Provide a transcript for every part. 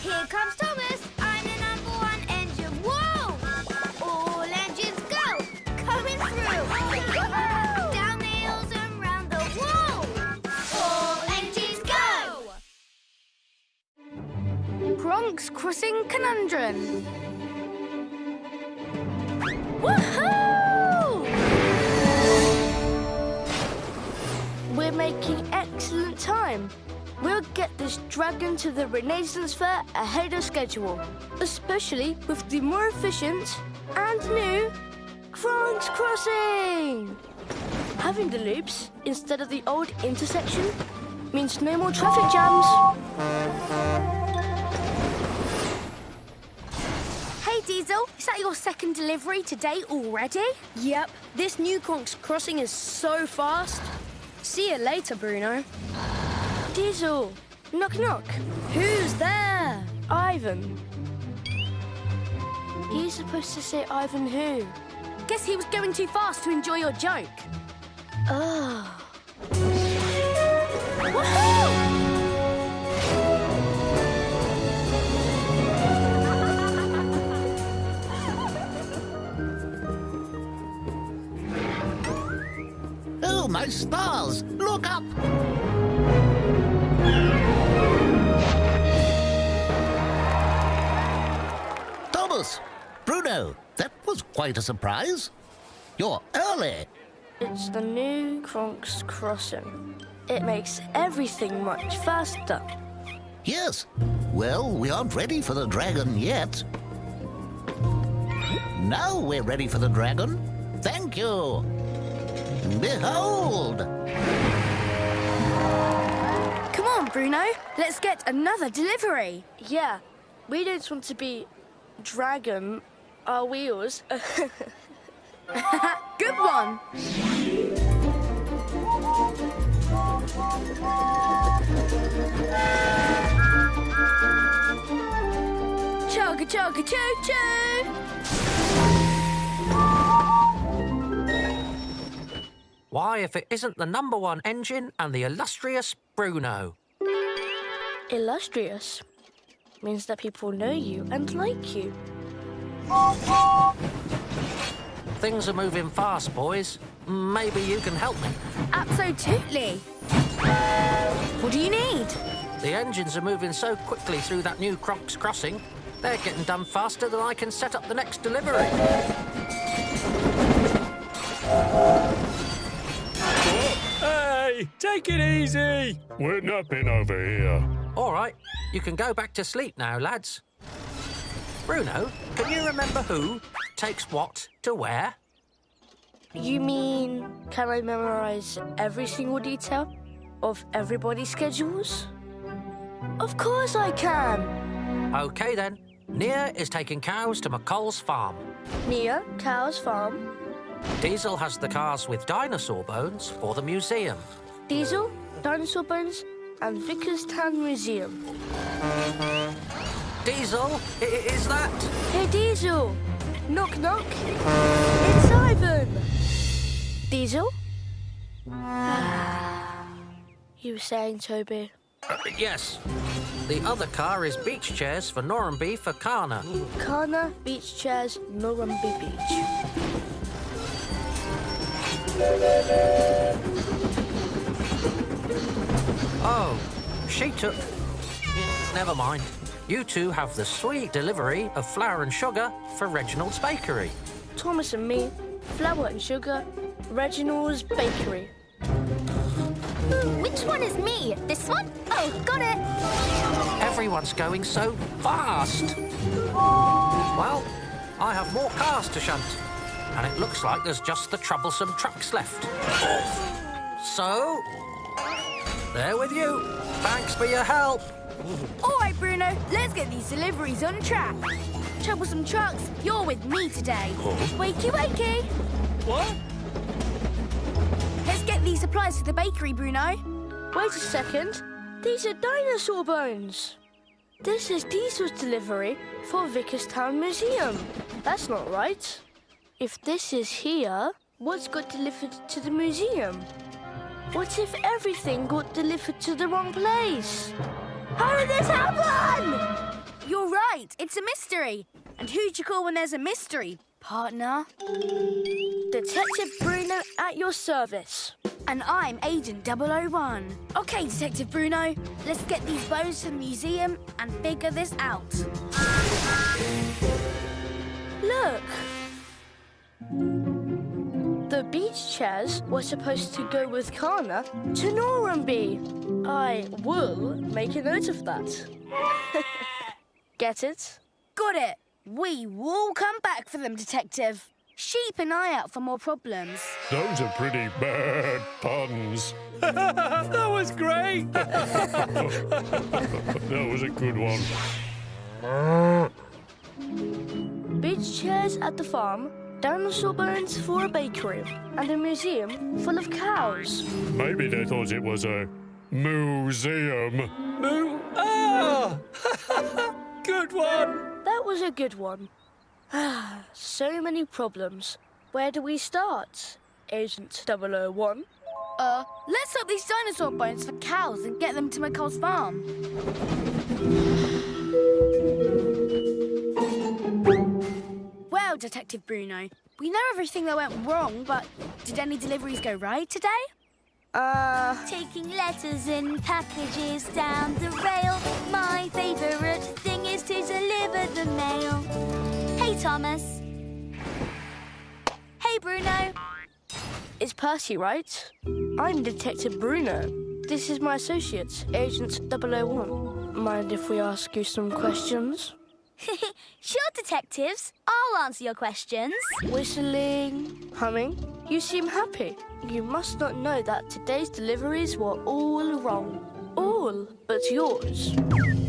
Here comes Thomas. I'm the #1 engine. Whoa! All engines go. Coming through. Down the hills and round the wall. All engines go. Kronk's Crossing Conundrum. Woohoo! We're making excellent time. We'll get this dragon to the Renaissance Fair ahead of schedule, especially with the more efficient and new Kronk's Crossing. Having the loops instead of the old intersection means no more traffic jams. Hey Diesel, is that your second delivery today already? Yep, this new Kronk's Crossing is so fast. See you later, Bruno. Diesel, knock knock. Who's there? Ivan. He's supposed to say Ivan who? Guess he was going too fast to enjoy your joke. Oh. Woohoo! Oh, my stars! Look up! Thomas! Bruno! That was quite a surprise. You're early. It's the new Kronk's Crossing. It makes everything much faster. Yes. Well, we aren't ready for the dragon yet. Now we're ready for the dragon. Thank you. Behold! Come on, Bruno. Let's get another delivery. Yeah, we don't want to be dragon our wheels. Good one. Chugga chugga choo choo. Why, if it isn't the #1 engine and the illustrious Bruno. Illustrious means that people know you and like you. Things are moving fast, boys. Maybe you can help me. Absolutely. What do you need? The engines are moving so quickly through that new Kronk's Crossing, they're getting done faster than I can set up the next delivery. Hey, take it easy. We're napping over here. All right, you can go back to sleep now, lads. Bruno, can you remember who takes what to where? You mean, can I memorize every single detail of everybody's schedules? Of course I can. OK, then. Nia is taking cows to McColl's farm. Nia, Cow's farm. Diesel has the cars with dinosaur bones for the museum. Diesel, dinosaur bones, and Vickerstown Museum. Diesel, is that? Hey, Diesel. Knock, knock. It's Ivan. Diesel? You were saying, Toby? Yes. The other car is beach chairs for Norranby for Kana. Kana Beach Chairs, Norranby Beach. Oh, she took... Never mind. You two have the sweet delivery of flour and sugar for Reginald's Bakery. Thomas and me, flour and sugar, Reginald's Bakery. Which one is me? This one? Oh, got it. Everyone's going so fast. Well, I have more cars to shunt, and it looks like there's just the troublesome trucks left. So, there with you. Thanks for your help. All right, Bruno, let's get these deliveries on track. Troublesome trucks, you're with me today. Wakey, wakey. What? Let's get these supplies to the bakery, Bruno. Wait a second. These are dinosaur bones. This is Diesel's delivery for Vickerstown Museum. That's not right. If this is here, what's got delivered to the museum? What if everything got delivered to the wrong place? How did this happen? right. It's a mystery. And who do you call when there's a mystery, partner? Detective Bruno at your service. And I'm Agent 001. OK, Detective Bruno, let's get these bones to the museum and figure this out. Look! The beach chairs were supposed to go with Kana to Normanby. I will make a note of that. Get it? Got it. We will come back for them, Detective. Keep an eye out for more problems. Those are pretty bad puns. That was great. That was a good one. Beach chairs at the farm, dinosaur bones for a bakery, and a museum full of cows. Maybe they thought it was a museum. Ah! Good one. That was a good one. So many problems. Where do we start, Agent 001? Let's swap these dinosaur bones for cows and get them to McCall's farm. Well, Detective Bruno, we know everything that went wrong, but did any deliveries go right today? Taking letters and packages down the rail. My favourite thing is to deliver the mail. Hey, Thomas. Hey, Bruno. It's Percy, right? I'm Detective Bruno. This is my associate, Agent 001. Mind if we ask you some questions? Sure, detectives. I'll answer your questions. Whistling, humming. You seem happy. You must not know that today's deliveries were all wrong. All but yours.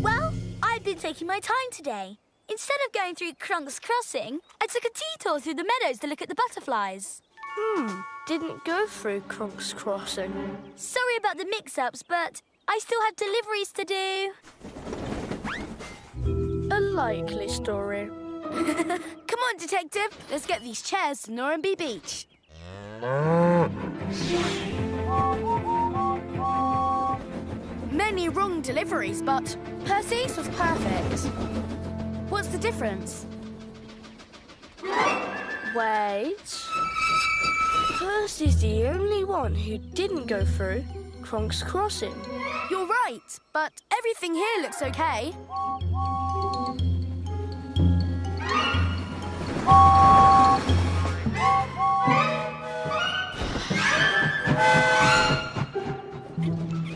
Well, I've been taking my time today. Instead of going through Crunk's Crossing, I took a detour through the meadows to look at the butterflies. Didn't go through Crunk's Crossing. Sorry about the mix-ups, but I still have deliveries to do. A likely story. Come on, Detective. Let's get these chairs to Normanby Beach. Many wrong deliveries, but Percy's was perfect. What's the difference? Wait. Percy's the only one who didn't go through Crunk's Crossing. You're right, but everything here looks okay.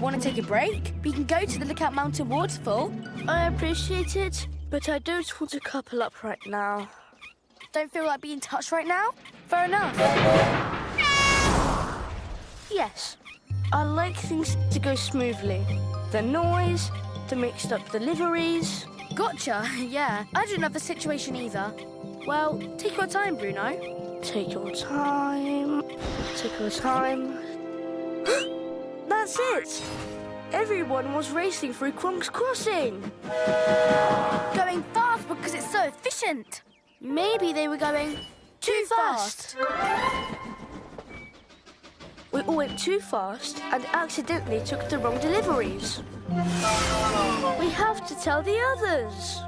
Want to take a break? We can go to the Lookout Mountain waterfall. I appreciate it, but I don't want to couple up right now. Don't feel like being touched right now? Fair enough. Yes, I like things to go smoothly. The noise, the mixed up deliveries. Gotcha, yeah. I don't have the situation either. Well, take your time, Bruno. Take your time. Take your time. That's it! Everyone was racing through Crunk's Crossing. Going fast because it's so efficient. Maybe they were going too fast. We all went too fast and accidentally took the wrong deliveries. We have to tell the others.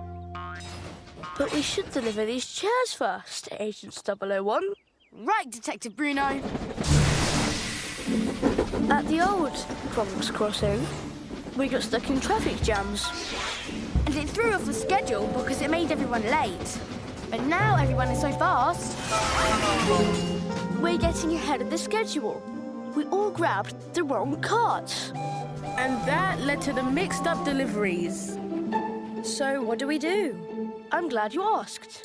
But we should deliver these chairs first, Agent 001. Right, Detective Bruno. At the old Crunk's Crossing, we got stuck in traffic jams. And it threw off the schedule because it made everyone late. But now everyone is so fast. We're getting ahead of the schedule. We all grabbed the wrong cart. And that led to the mixed-up deliveries. So what do we do? I'm glad you asked.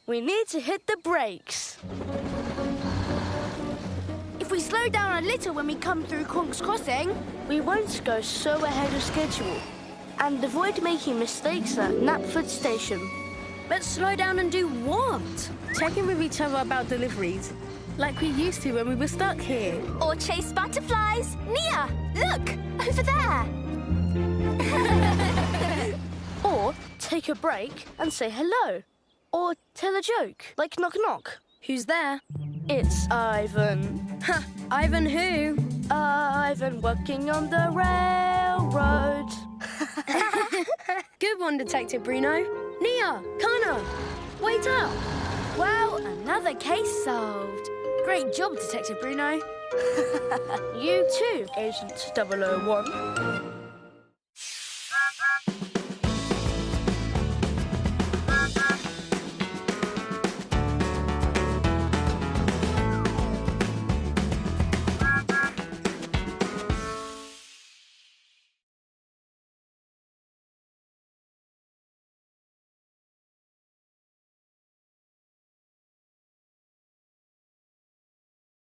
We need to hit the brakes. If we slow down a little when we come through Crunk's Crossing, we won't go so ahead of schedule and avoid making mistakes at Knapford Station. But slow down and do what? Check in with each other about deliveries, like we used to when we were stuck here. Or chase butterflies. Nia, look! Over there! Or take a break and say hello. Or tell a joke, like knock knock. Who's there? It's Ivan. Ha! Ivan who? Ivan working on the railroad. on, Detective Bruno. Nia, Connor, wait up. Well, another case solved. Great job, Detective Bruno. You too, Agent 001.